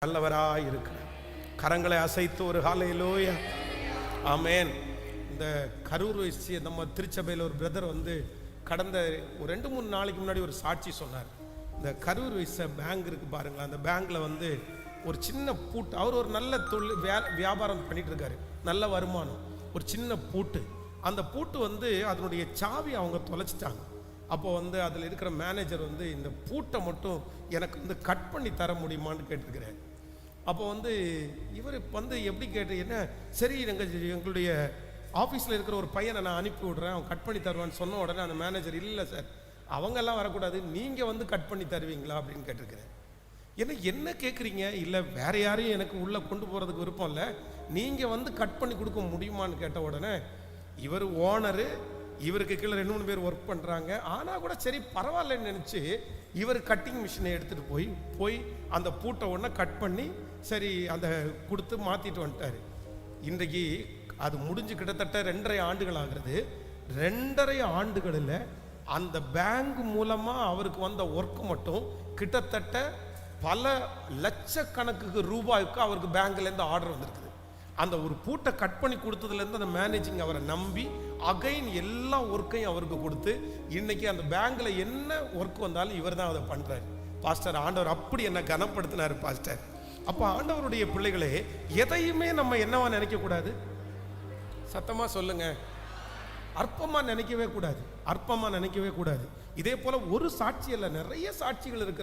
நல்லவராய் இருக்கிறார். கரங்களை அசைத்து ஒரு ஹல்லேலூயா, ஆமென். இந்த கரூர் வச்சு நம்ம திருச்சபையில் ஒரு பிரதர் கடந்த ஒரு 2-3 நாளைக்கு முன்னாடி ஒரு சாட்சி சொன்னார். இந்த கரூர் வச்ச பேங்க் இருக்கு பாருங்களா, அந்த பேங்க்ல ஒரு சின்ன பூட்டு, அவர் ஒரு நல்ல தொழில் வியாபாரம் பண்ணிட்டு இருக்காரு, நல்ல வருமானம். ஒரு சின்ன பூட்டு, அந்த பூட்டு அதனுடைய சாவி அவங்க தொலைச்சிட்டாங்க. அப்போ அதில் இருக்கிற மேனேஜர் இந்த பூட்டை மட்டும் எனக்கு கட் பண்ணி தர முடியுமான்னு கேட்டிருக்கிறார். அப்போ இவர் எப்படி கேட்டு, என்ன சரி எங்களுடைய ஆஃபீஸில் இருக்கிற ஒரு பையனை நான் அனுப்பி விட்றேன், அவன் கட் பண்ணி தருவான்னு சொன்ன உடனே அந்த மேனேஜர், இல்லை சார் அவங்கெல்லாம் வரக்கூடாது, நீங்கள் கட் பண்ணி தருவீங்களா அப்படின்னு கேட்டிருக்கிறேன். என்ன கேட்குறீங்க? இல்லை வேற யாரையும் எனக்கு உள்ளே கொண்டு போகிறதுக்கு விருப்பம் இல்லை, நீங்கள் கட் பண்ணி கொடுக்க முடியுமான்னு கேட்ட உடனே இவர் ஓனரு, இவருக்கு கீழே 2-3 பேர் ஒர்க் பண்ணுறாங்க. ஆனால் கூட சரி பரவாயில்லன்னு நினச்சி இவர் கட்டிங் மிஷினை எடுத்துகிட்டு போய் அந்த பூட்டை ஒன்றை கட் பண்ணி சரி அந்த கொடுத்து மாற்றிட்டு வந்துட்டார். இன்றைக்கு அது முடிஞ்சு கிட்டத்தட்ட 2.5 ஆண்டுகள் ஆகிறது. 2.5 ஆண்டுகளில் அந்த பேங்க் மூலமாக அவருக்கு வந்த ஒர்க்கு மட்டும் கிட்டத்தட்ட பல லட்சக்கணக்கு ரூபாய்க்கு அவருக்கு பேங்க்லேருந்து ஆர்டர் வந்திருக்குது. அந்த ஒரு பூட்டை கட் பண்ணி கொடுத்ததுலேருந்து அந்த மேனேஜிங் அவரை நம்பி அகைன் எல்லா ஒர்க்கையும் அவருக்கு கொடுத்து இன்னைக்கு அந்த பேங்க்ல என்ன ஒர்க் வந்தாலும் இவர் தான் அதை பண்றாரு. பாஸ்டர், ஆண்டவர் அப்படி என்ன கனப்படுத்தினார் பாஸ்டர். அப்போ ஆண்டவருடைய பிள்ளைகளே, எதையுமே நம்ம என்னவா நினைக்க கூடாது, சத்தமா சொல்லுங்க, அற்பமா நினைக்கவே கூடாது, அற்பமா நினைக்கவே கூடாது. இதே போல ஒரு சாட்சி அல்ல, நிறைய சாட்சிகள் இருக்கிறது.